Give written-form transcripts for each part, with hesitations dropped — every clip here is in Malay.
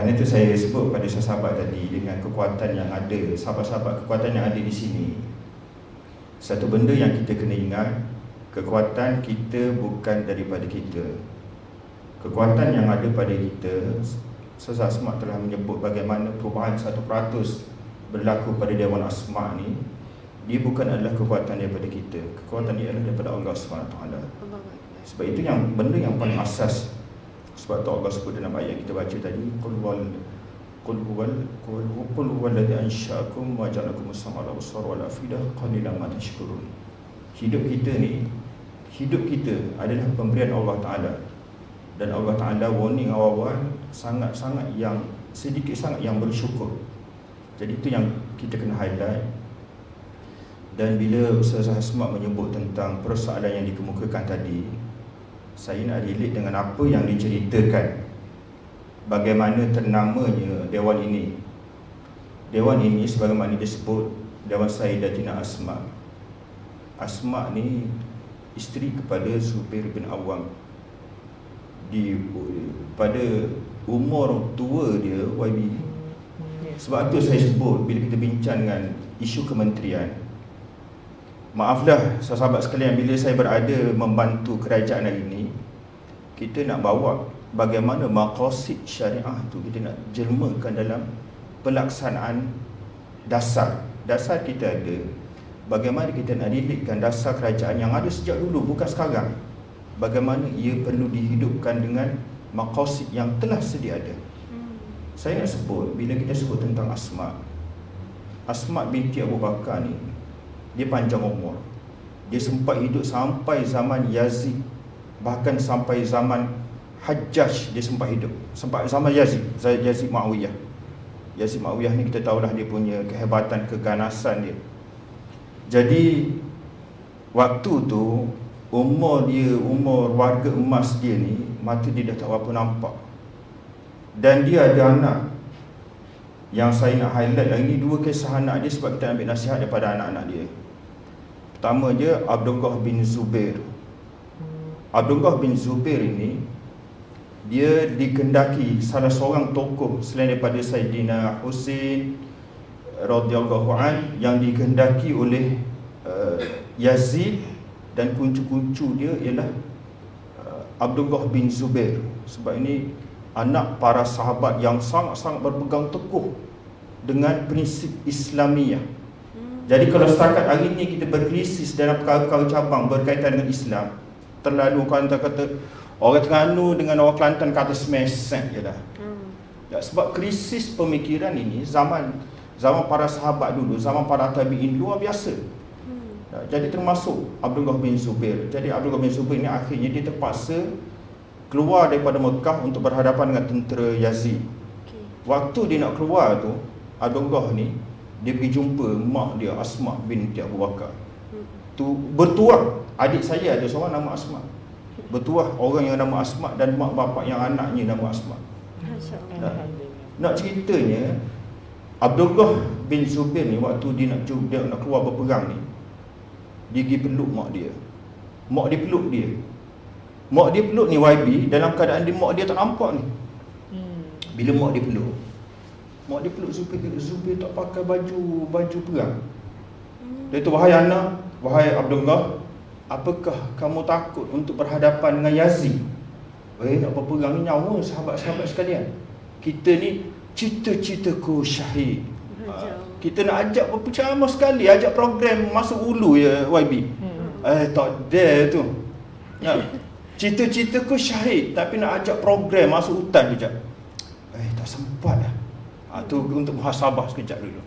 Kerana itu saya sebut pada sahabat tadi, dengan kekuatan yang ada, sahabat-sahabat kekuatan yang ada di sini, satu benda yang kita kena ingat, kekuatan kita bukan daripada kita. Kekuatan yang ada pada kita, Ustaz Asma telah menyebut bagaimana perubahan 1% berlaku pada Dewan Asma ni. Dia bukan adalah kekuatan daripada kita. Kekuatan dia adalah daripada Allah SWT. Sebab itu yang benda yang paling asas. Sebab tu Allah sebut dalam ayat yang kita baca tadi, Qul huwallazi ansha'akum wa ja'alakum as-sam'a wal absara wal afidah qalilan ma tashkurun. Hidup kita adalah pemberian Allah Ta'ala. Dan Allah Ta'ala warning awal-awal sangat-sangat yang sedikit sangat yang bersyukur. Jadi itu yang kita kena highlight. Dan bila Ustaz Asma menyebut tentang persoalan yang dikemukakan tadi, saya nak relate dengan apa yang diceritakan, bagaimana ternamanya Dewan ini. Dewan ini sebagaimana disebut, Dewan Sayyidatina Asma. Asma ni isteri kepada Zubair bin Awam. Pada umur tua dia, YB. Sebab tu saya sebut, bila kita bincang dengan isu kementerian, maaflah sahabat sekalian, bila saya berada membantu kerajaan hari ini, kita nak bawa bagaimana maqasid syariah tu kita nak jelmakan dalam pelaksanaan dasar. Dasar kita ada, bagaimana kita nak didikkan dasar kerajaan yang ada sejak dulu, bukan sekarang. Bagaimana ia perlu dihidupkan dengan maqasid yang telah sedia ada. Saya nak sebut, bila kita sebut tentang Asma binti Abu Bakar ni, dia panjang umur. Dia sempat hidup sampai zaman Yazid, bahkan sampai zaman Hajjaj dia sempat hidup. Sampai zaman Yazid Muawiyah. Yazid Muawiyah ni kita tahulah dia punya kehebatan, keganasan dia. Jadi waktu tu umur warga emas dia ni, mata dia dah tak apa nampak. Dan dia ada anak. Yang saya nak highlight hari ni dua kisah anak dia, sebab kita ambil nasihat daripada anak-anak dia. Pertama dia Abdullah bin Zubair. Abdullah bin Zubair ini, dia dikehendaki salah seorang tokoh selain daripada Sayyidina Husain radhiyallahu an, yang dikehendaki oleh Yazid, dan kuncu-kuncu dia ialah Abdullah bin Zubair. Sebab ini anak para sahabat yang sangat-sangat berpegang teguh dengan prinsip Islamiyah. Jadi kalau setakat hari ini kita berkrisis dalam perkara-perkara cabang berkaitan dengan Islam, terlalu kata orang Terengganu dengan orang Kelantan kata semesek je dah. Sebab krisis pemikiran ini zaman para sahabat dulu, zaman para tabi'in luar biasa. Jadi termasuk Abdullah bin Zubair. Jadi Abdullah bin Zubair ni akhirnya dia terpaksa keluar daripada Mekah untuk berhadapan dengan tentera Yazid. Waktu dia nak keluar tu, Abdullah ni dia pergi jumpa mak dia, Asma binti Abu Bakar. Tu bertuah, adik saya ada seorang nama Asma. Bertuah orang yang nama Asma dan mak bapak yang anaknya nama Asma. Nak ceritanya, Abdullah bin Zubair ni waktu dia nak keluar berperang ni, dia pergi peluk mak dia. Mak dia peluk dia. Mak dia peluk ni YB dalam keadaan mak dia tak nampak ni. Bila mak dia peluk Zubair tak pakai baju perang. Dia tu, wahai anak, wahai Abdullah, apakah kamu takut untuk berhadapan dengan Yazid? Nak berperang ni nyawa sahabat-sahabat sekalian. Kita ni cita-citaku syahid. Kita nak ajak berpercaya sekali, ajak program masuk hulu ya YB. Tak dare tu. Cita-citaku syahid, tapi nak ajak program masuk hutan kejap. Tak sempat lah. Tu untuk muhasabah sekejap dulu.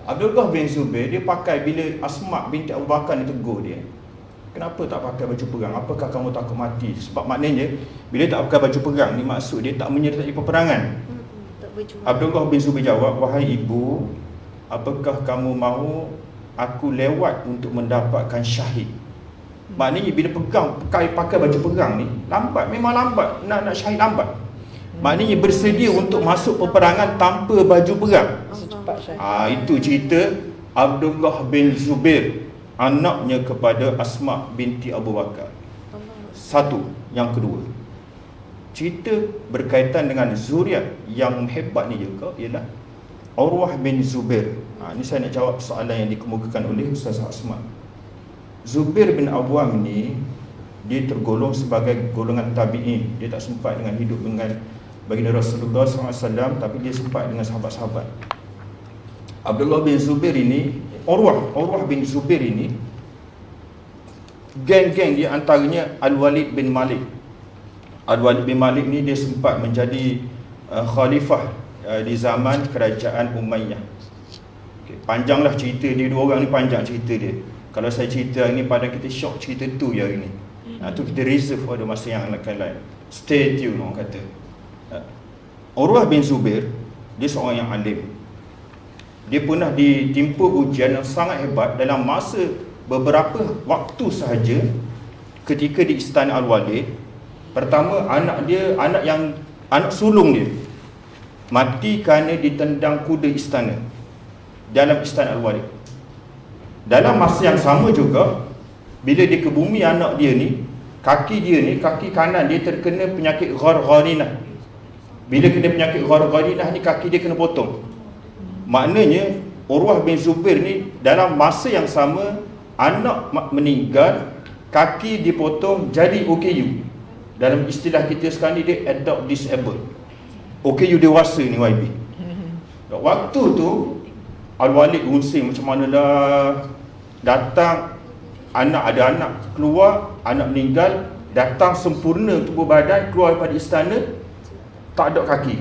Abdullah bin Zubair dia pakai, bila Asma binti Abu Bakar ni tegur dia, kenapa tak pakai baju perang? Apakah kamu takut mati? Sebab maknanya bila tak pakai baju perang ni, maksud dia tak menyertai peperangan. Abdullah bin Zubair jawab, wahai ibu, apakah kamu mahu aku lewat untuk mendapatkan syahid? Maknanya bila pakai baju perang ni, lambat, memang lambat, nak syahid lambat. Maknanya bersedia untuk masuk peperangan tanpa baju perang. Itu cerita Abdullah bin Zubair, anaknya kepada Asma binti Abu Bakar. Satu. Yang kedua, cerita berkaitan dengan zuriat yang hebat ni juga ialah Urwah bin Zubair. Ini saya nak jawab soalan yang dikemukakan oleh Ustaz Asma. Zubair bin Awwam ni dia tergolong sebagai golongan tabi'in. Dia tak sempat dengan hidup dengan baginda Rasulullah SAW, tapi dia sempat dengan sahabat-sahabat. Abdullah bin Zubair ini, Urwah bin Zubair ini, geng-geng di antaranya Al-Walid bin Malik. Al-Walid bin Malik ni dia sempat menjadi khalifah di zaman kerajaan Umayyah. Okay, panjanglah cerita dia, dua orang ni panjang cerita dia. Kalau saya cerita hari ni pada kita syok cerita tu je hari ni. Tu kita reserve pada masa yang akan lain. Stay tune orang kata. Urwah bin Zubair, dia seorang yang alim. Dia pernah ditimpa ujian yang sangat hebat dalam masa beberapa waktu sahaja ketika di Istana Al-Walid. Pertama, anak sulung dia mati kerana ditendang kuda istana dalam Istana Al-Walid. Dalam masa yang sama juga, bila dia ke bumi, anak dia ni, kaki kanan dia terkena penyakit ghargharinah. Bila kena penyakit ghargharinah ni, kaki dia kena potong. Maknanya Urwah bin Zubair ni dalam masa yang sama, anak meninggal, kaki dipotong jadi OKU. Dalam istilah kita sekarang ni, dia adopt disabled. OKU dewasa ni YB. Waktu tu Al-Walid unsing macam manalah, datang ada anak keluar, anak meninggal, datang sempurna tubuh badan, keluar daripada istana, tak ada kaki.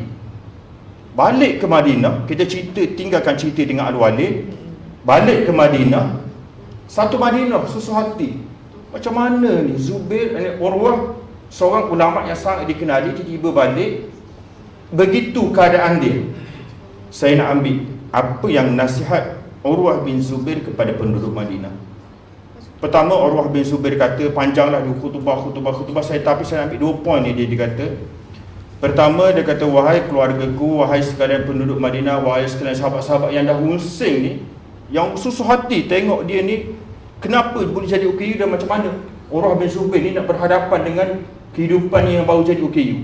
Balik ke Madinah, kita tinggalkan cerita dengan Al-Walid. Balik ke Madinah, satu Madinah susah hati. Macam mana ni Zubair, Urwah, seorang ulama yang sangat dikenali, tiba-tiba balik. Begitu keadaan dia. Saya nak ambil apa yang nasihat Urwah bin Zubair kepada penduduk Madinah. Pertama, Urwah bin Zubair kata, panjanglah dia khutbah, tapi saya ambil 2 poin ni. Dia kata, pertama, dia kata, wahai keluargaku, wahai sekalian penduduk Madinah, wahai sekalian sahabat-sahabat yang dah unsing ni, yang susah hati tengok dia ni, kenapa boleh jadi OKU dan macam mana Urwah bin Zubair ni nak berhadapan dengan kehidupan yang baru jadi OKU.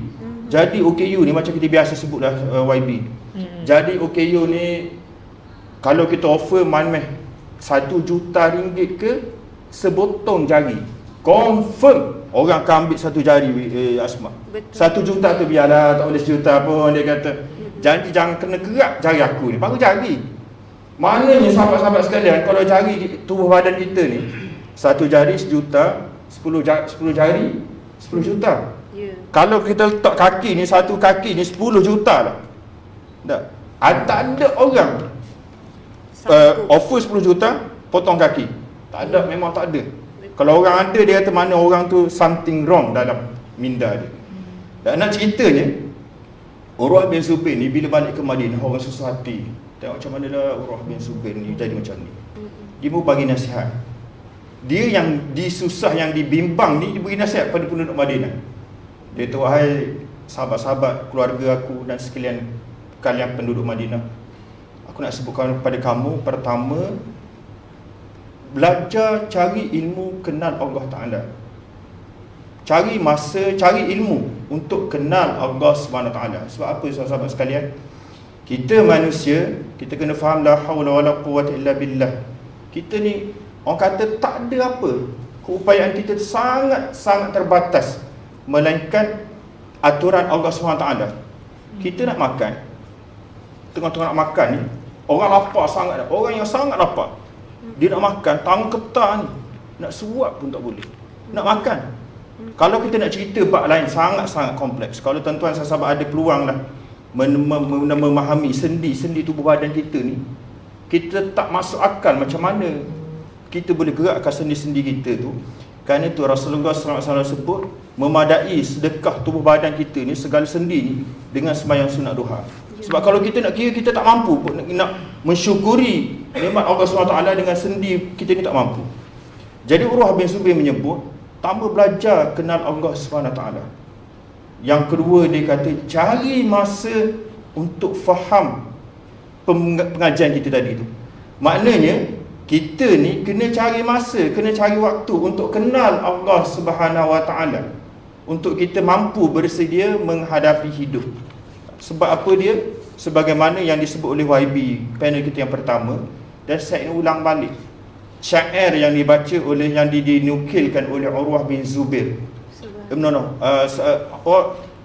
Jadi OKU ni macam kita biasa sebutlah YB. Jadi OKU ni, kalau kita offer manmeh 1 juta ringgit ke sebotong jari, confirm orang akan ambil 1 jari. Asma, 1 juta tu biarlah, tak boleh 1 juta pun, dia kata. Jadi jangan kena kerak jari aku ni, baru jari. Maknanya sahabat-sahabat sekalian, kalau jari tubuh badan kita ni, 1 jari 1 juta, 10 jari 10 juta. Kalau kita letak kaki ni, 1 kaki ni 10 juta lah. Tak ada orang offer 10 juta potong kaki. Tak ada, memang tak ada. Kalau orang ada, dia kata mana orang tu something wrong dalam minda dia. Dan nak ceritanya, Urwah bin Zubair ni bila balik ke Madinah, orang susah hati. Tengok macam mana lah Urwah bin Zubair ni jadi macam ni. Dia mau bagi nasihat. Dia yang disusah, yang dibimbang ni, dia beri nasihat pada penduduk Madinah. Dia kata, wahai sahabat-sahabat, keluarga aku dan sekalian kalian penduduk Madinah, aku nak sebutkan kepada kamu, pertama, belajar cari ilmu, kenal Allah Ta'ala. Cari ilmu untuk kenal Allah SWT. Sebab apa sahabat-sahabat sekalian? Kita manusia, kita kena faham la hawla wa la quwwata illa billah. Kita ni, orang kata tak ada apa, keupayaan kita sangat terbatas, melainkan aturan Allah SWT. Kita nak makan, tengah-tengah nak makan ni, orang lapar sangat, orang yang sangat lapar, dia nak makan, tangan ketar ni, nak suap pun tak boleh, nak makan. Kalau kita nak cerita bab lain, sangat-sangat kompleks. Kalau tuan-tuan sahabat ada peluang lah memahami sendi tubuh badan kita ni, kita tak masuk akal macam mana kita boleh gerakkan sendi-sendi kita tu. Kerana itu Rasulullah SAW sebut, memadai sedekah tubuh badan kita ni, segala sendi ni, dengan sembahyang sunat duha. Sebab kalau kita nak kira, kita tak mampu pun nak mensyukuri nikmat Allah SWT dengan sendi kita ni, tak mampu. Jadi Urwah bin Zubair menyebut, tambah belajar kenal Allah SWT. Yang kedua, dia kata cari masa untuk faham pengajian kita tadi tu. Maknanya kita ni kena cari masa, kena cari waktu untuk kenal Allah Subhanahu Wa Taala. untuk kita mampu bersedia menghadapi hidup. Sebab apa dia? Sebagaimana yang disebut oleh YB panel kita yang pertama, dan saya ulang balik syair yang dibaca oleh, yang dinukilkan oleh Urwah bin Zubair,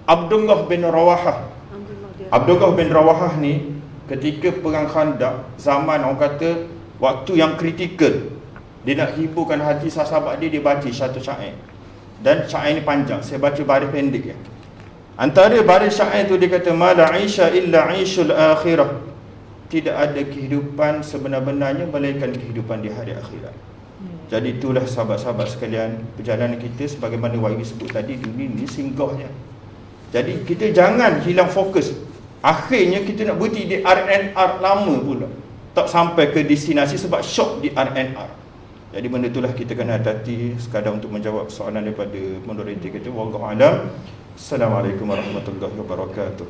Abdullah bin Rawahah. Abdullah bin Rawahah ni ketika perang Khandaq, zaman orang kata waktu yang kritikal, dia nak hiburkan hati sahabat dia baca satu syair. Dan syair ni panjang, saya baca baris pendek ya. Antara baris syair tu dia kata, mala aisha illa aishul akhirah, tidak ada kehidupan sebenar-benarnya melainkan kehidupan di hari akhirat. Jadi itulah sahabat-sahabat sekalian, perjalanan kita sebagaimana YB sebut tadi, dunia ni singgahnya. Jadi kita jangan hilang fokus. Akhirnya kita nak berhenti di RNR lama pula, tak sampai ke destinasi sebab syok di RNR. Jadi benda itulah kita kena hati-hati. Sekadar untuk menjawab soalan daripada moderator kita, wallahu alam. Assalamualaikum warahmatullahi wabarakatuh.